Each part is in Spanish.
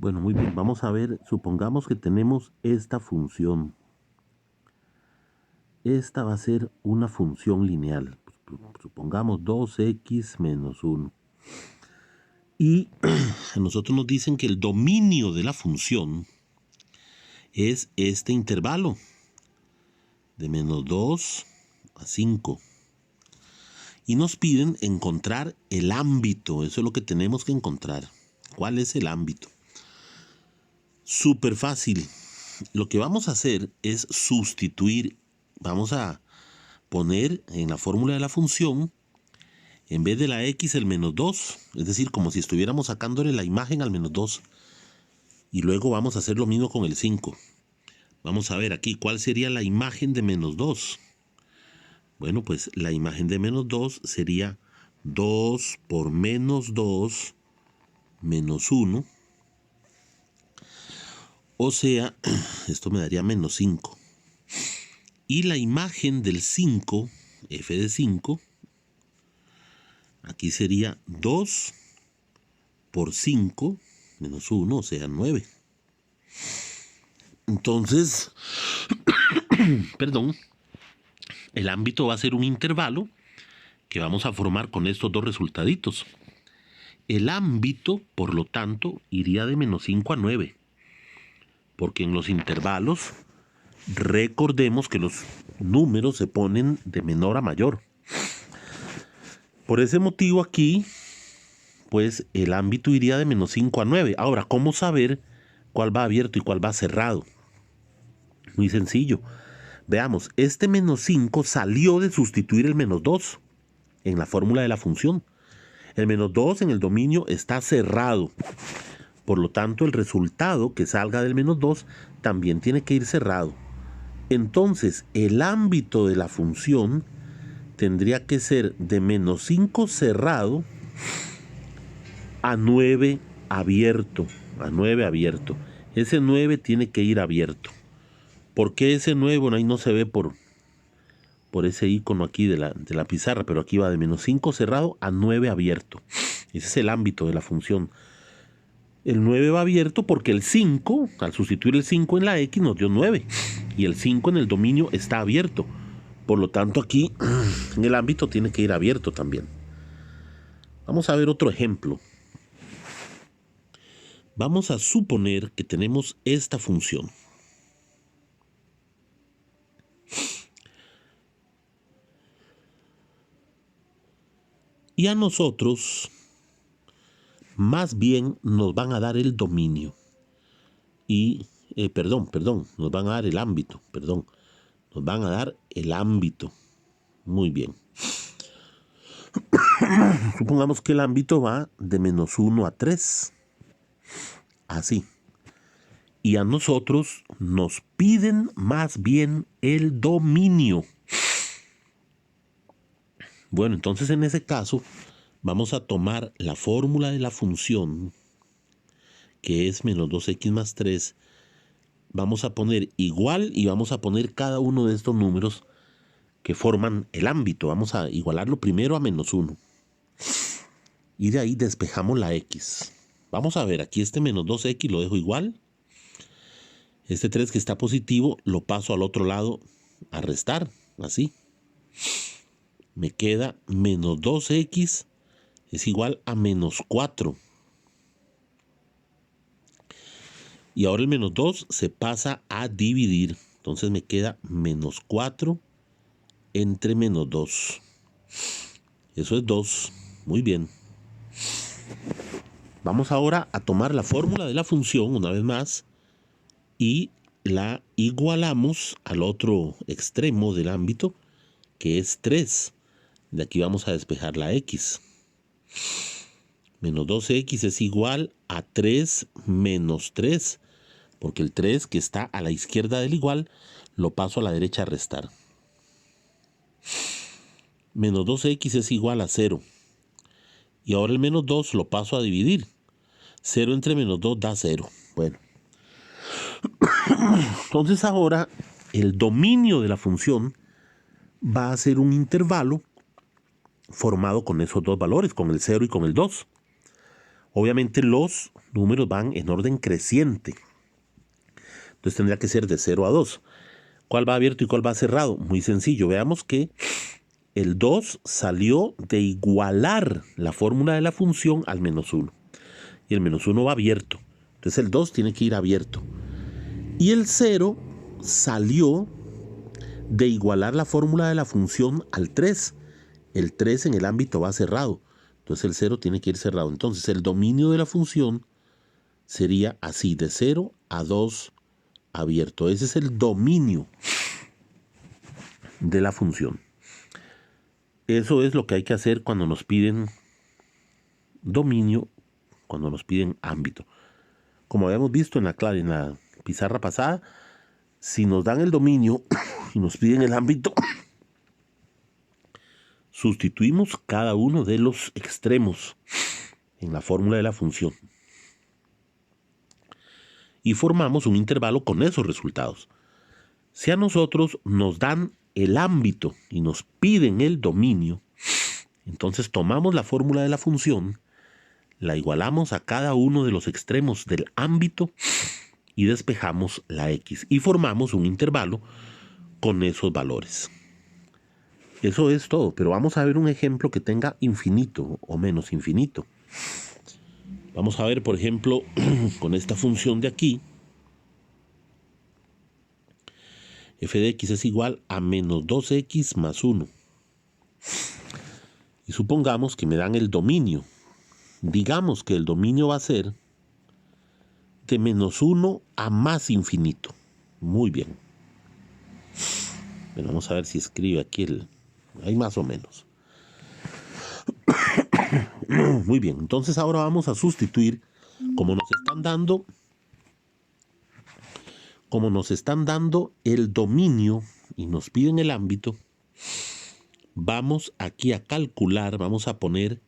Bueno, muy bien, vamos a ver, supongamos que tenemos esta función. Esta va a ser una función lineal. Supongamos 2x menos 1. Y a nosotros nos dicen que el dominio de la función es este intervalo de menos 2 a 5. Y nos piden encontrar el ámbito. Eso es lo que tenemos que encontrar. ¿Cuál es el ámbito? Súper fácil. Lo que vamos a hacer es sustituir. Vamos a poner en la fórmula de la función, en vez de la x, el menos 2. Es decir, como si estuviéramos sacándole la imagen al menos 2. Y luego vamos a hacer lo mismo con el 5. Vamos a ver aquí, ¿cuál sería la imagen de menos 2? Bueno, pues la imagen de menos 2 sería 2 por menos 2 menos 1. O sea, esto me daría menos 5. Y la imagen del 5, f de 5, aquí sería 2 por 5 menos 1, o sea, 9. Entonces, perdón, el ámbito va a ser un intervalo que vamos a formar con estos dos resultaditos. El ámbito, por lo tanto, iría de menos 5 a 9. Porque en los intervalos, recordemos que los números se ponen de menor a mayor. Por ese motivo aquí, pues el ámbito iría de menos 5 a 9. Ahora, ¿cómo saber cuál va abierto y cuál va cerrado? Muy sencillo. Veamos, este menos 5 salió de sustituir el menos 2 en la fórmula de la función. El menos 2 en el dominio está cerrado. Por lo tanto, el resultado que salga del menos 2 también tiene que ir cerrado. Entonces, el ámbito de la función tendría que ser de menos 5 cerrado a 9 abierto. A 9 abierto. Ese 9 tiene que ir abierto. ¿Por qué ese 9? Bueno, ahí no se ve por ese icono aquí de la pizarra, pero aquí va de menos 5 cerrado a 9 abierto. Ese es el ámbito de la función. El 9 va abierto porque el 5, al sustituir el 5 en la x, nos dio 9. Y el 5 en el dominio está abierto. Por lo tanto, aquí en el ámbito tiene que ir abierto también. Vamos a ver otro ejemplo. Vamos a suponer que tenemos esta función. Y a nosotros, más bien, nos van a dar el dominio. Y, nos van a dar el ámbito, Nos van a dar el ámbito. Muy bien. Supongamos que el ámbito va de menos 1 a 3. Así. Y a nosotros nos piden más bien el dominio. Bueno, entonces en ese caso vamos a tomar la fórmula de la función, que es menos 2x más 3. Vamos a poner igual y vamos a poner cada uno de estos números que forman el ámbito. Vamos a igualarlo primero a menos 1. Y de ahí despejamos la x. Vamos a ver, aquí este menos 2x lo dejo igual. Este 3 que está positivo lo paso al otro lado a restar, así. Me queda menos 2x es igual a menos 4. Y ahora el menos 2 se pasa a dividir. Entonces me queda menos 4 entre menos 2. Eso es 2. Muy bien. Vamos ahora a tomar la fórmula de la función una vez más y la igualamos al otro extremo del ámbito, que es 3. De aquí vamos a despejar la x. Menos 2x es igual a 3 menos 3, porque el 3 que está a la izquierda del igual lo paso a la derecha a restar. Menos 2x es igual a 0. Y ahora el menos 2 lo paso a dividir. 0 entre menos 2 da 0. Bueno. Entonces ahora el dominio de la función va a ser un intervalo formado con esos dos valores, con el 0 y con el 2. Obviamente los números van en orden creciente. Entonces tendría que ser de 0 a 2. ¿Cuál va abierto y cuál va cerrado? Muy sencillo. Veamos que el 2 salió de igualar la fórmula de la función al menos 1. Y el menos 1 va abierto. Entonces el 2 tiene que ir abierto. Y el 0 salió de igualar la fórmula de la función al 3. El 3 en el ámbito va cerrado. Entonces el 0 tiene que ir cerrado. Entonces el dominio de la función sería así, de 0 a 2 abierto. Ese es el dominio de la función. Eso es lo que hay que hacer cuando nos piden dominio, cuando nos piden ámbito. Como habíamos visto en la pizarra pasada, si nos dan el dominio y nos piden el ámbito, sustituimos cada uno de los extremos en la fórmula de la función y formamos un intervalo con esos resultados. Si a nosotros nos dan el ámbito y nos piden el dominio, entonces tomamos la fórmula de la función, la igualamos a cada uno de los extremos del ámbito y despejamos la x y formamos un intervalo con esos valores. Eso es todo, pero vamos a ver un ejemplo que tenga infinito o menos infinito. Vamos a ver, por ejemplo, con esta función de aquí, f de x es igual a menos 2x más 1. Y supongamos que me dan el dominio. Digamos que el dominio va a ser de menos 1 a más infinito. Muy bien. Bueno, vamos a ver si escribe aquí ahí más o menos. Muy bien, entonces ahora vamos a sustituir, como nos están dando el dominio y nos piden el ámbito, vamos aquí a calcular, vamos a poner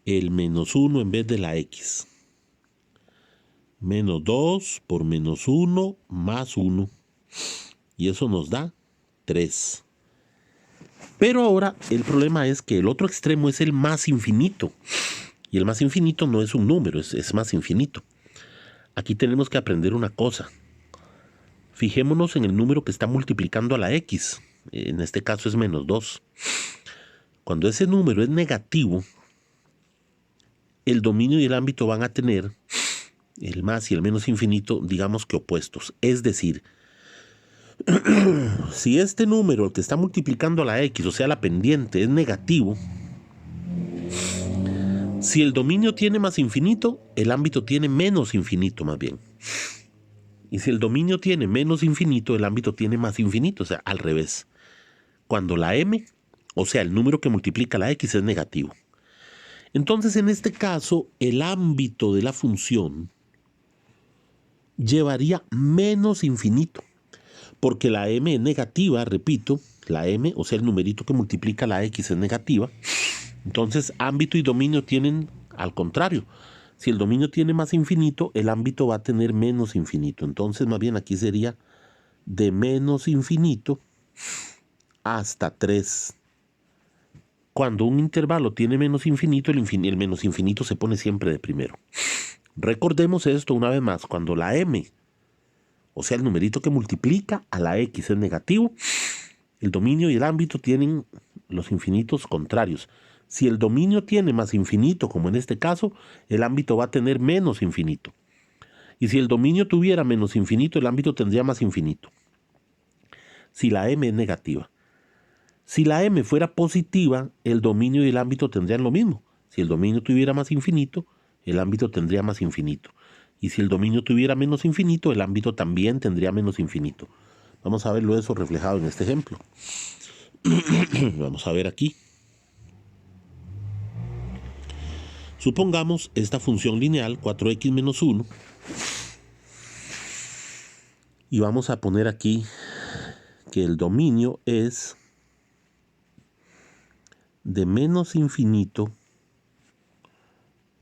el menos 1 en vez de la x. Menos 2 por menos 1 más 1. Y eso nos da 3. Pero ahora el problema es que el otro extremo es el más infinito. Y el más infinito no es un número, es más infinito. Aquí tenemos que aprender una cosa. Fijémonos en el número que está multiplicando a la x. En este caso es menos 2. Cuando ese número es negativo, el dominio y el ámbito van a tener el más y el menos infinito, digamos que opuestos. Es decir, si este número, el que está multiplicando a la x, o sea la pendiente, es negativo, si el dominio tiene más infinito, el ámbito tiene menos infinito más bien. Y si el dominio tiene menos infinito, el ámbito tiene más infinito, o sea, al revés. Cuando la m, o sea, el número que multiplica la x es negativo. Entonces, en este caso, el ámbito de la función llevaría menos infinito, porque la m es negativa, repito, la m, o sea, el numerito que multiplica la x es negativa. Entonces, ámbito y dominio tienen al contrario. Si el dominio tiene más infinito, el ámbito va a tener menos infinito. Entonces, más bien aquí sería de menos infinito hasta 3. Cuando un intervalo tiene menos infinito, el menos infinito se pone siempre de primero. Recordemos esto una vez más. Cuando la m, o sea, el numerito que multiplica a la x es negativo, el dominio y el ámbito tienen los infinitos contrarios. Si el dominio tiene más infinito, como en este caso, el ámbito va a tener menos infinito. Y si el dominio tuviera menos infinito, el ámbito tendría más infinito. Si la m es negativa. Si la m fuera positiva, el dominio y el ámbito tendrían lo mismo. Si el dominio tuviera más infinito, el ámbito tendría más infinito. Y si el dominio tuviera menos infinito, el ámbito también tendría menos infinito. Vamos a verlo eso reflejado en este ejemplo. Vamos a ver aquí. Supongamos esta función lineal 4x menos 1 y vamos a poner aquí que el dominio es de menos infinito.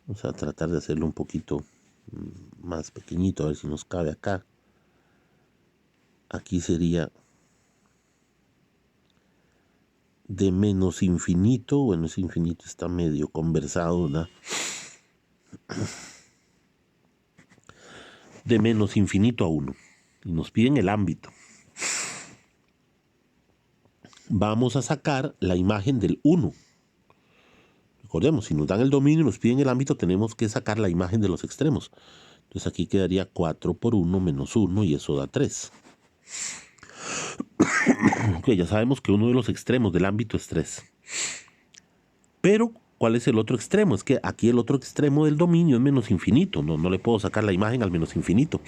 Vamos a tratar de hacerlo un poquito más pequeñito, a ver si nos cabe acá. Aquí sería de menos infinito. Bueno, ese infinito está medio conversado, ¿verdad? de menos infinito a 1. Y nos piden el ámbito. Vamos a sacar la imagen del 1. Recordemos, si nos dan el dominio y nos piden el ámbito, tenemos que sacar la imagen de los extremos. Entonces aquí quedaría 4 por 1 menos 1 y eso da 3. Ok, ya sabemos que uno de los extremos del ámbito es 3. Pero, ¿cuál es el otro extremo? Es que aquí el otro extremo del dominio es menos infinito. No le puedo sacar la imagen al menos infinito.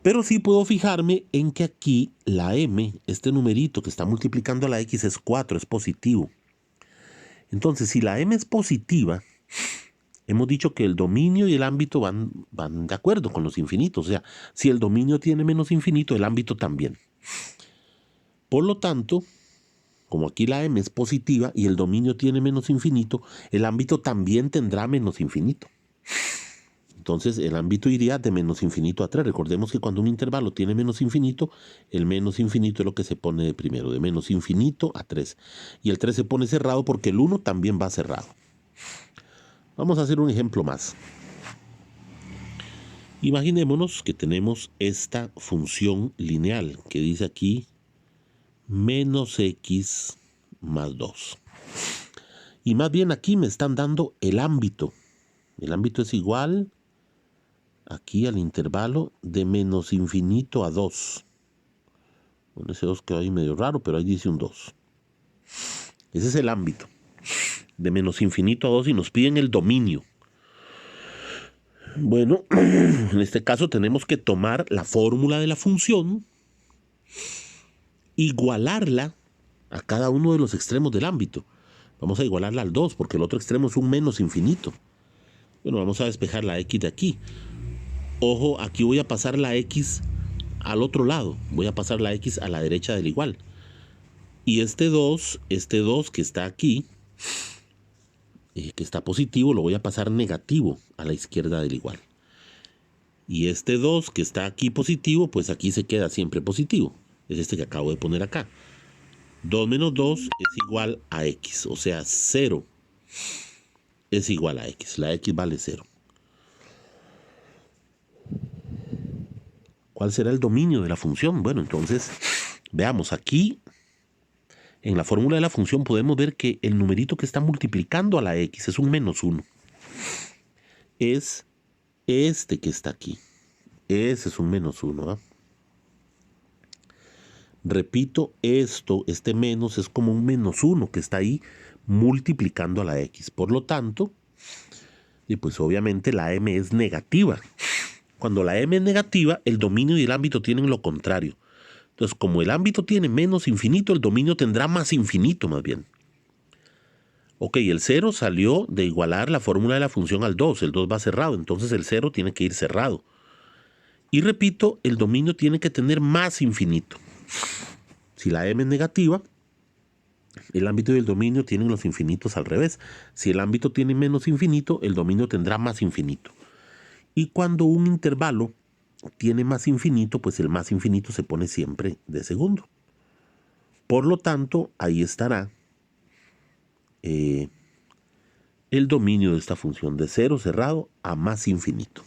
Pero sí puedo fijarme en que aquí la m, este numerito que está multiplicando a la x, es 4, es positivo. Entonces, si la m es positiva, hemos dicho que el dominio y el ámbito van de acuerdo con los infinitos. O sea, si el dominio tiene menos infinito, el ámbito también. Por lo tanto, como aquí la m es positiva y el dominio tiene menos infinito, el ámbito también tendrá menos infinito. Entonces el ámbito iría de menos infinito a 3. Recordemos que cuando un intervalo tiene menos infinito, el menos infinito es lo que se pone de primero, de menos infinito a 3. Y el 3 se pone cerrado porque el 1 también va cerrado. Vamos a hacer un ejemplo más. Imaginémonos que tenemos esta función lineal que dice aquí menos x más 2. Y más bien aquí me están dando el ámbito. El ámbito es igual aquí al intervalo de menos infinito a 2. Bueno, ese 2 quedó ahí medio raro, pero ahí dice un 2. Ese es el ámbito. De menos infinito a 2 y nos piden el dominio. Bueno, en este caso tenemos que tomar la fórmula de la función, igualarla a cada uno de los extremos del ámbito. Vamos a igualarla al 2 porque el otro extremo es un menos infinito. Bueno, vamos a despejar la x de aquí. Ojo, aquí voy a pasar la x al otro lado. Voy a pasar la x a la derecha del igual. Y este 2 que está aquí, que está positivo, lo voy a pasar negativo a la izquierda del igual. Y este 2 que está aquí positivo, pues aquí se queda siempre positivo. Es este que acabo de poner acá. 2 menos 2 es igual a x. O sea, 0 es igual a x. La x vale 0. ¿Cuál será el dominio de la función? Bueno, entonces, veamos aquí. En la fórmula de la función podemos ver que el numerito que está multiplicando a la x es un menos 1. Es este que está aquí. Ese es un menos 1. ¿eh? Repito, este menos es como un menos 1 que está ahí multiplicando a la x. Por lo tanto, y pues obviamente la m es negativa. Cuando la m es negativa, el dominio y el ámbito tienen lo contrario. Entonces, como el ámbito tiene menos infinito, el dominio tendrá más infinito más bien. Ok, el 0 salió de igualar la fórmula de la función al 2. El 2 va cerrado, entonces el 0 tiene que ir cerrado. Y repito, el dominio tiene que tener más infinito. Si la m es negativa, el ámbito y el dominio tienen los infinitos al revés. Si el ámbito tiene menos infinito, el dominio tendrá más infinito. Y cuando un intervalo tiene más infinito, pues el más infinito se pone siempre de segundo. Por lo tanto, ahí estará el dominio de esta función de 0 cerrado a más infinito.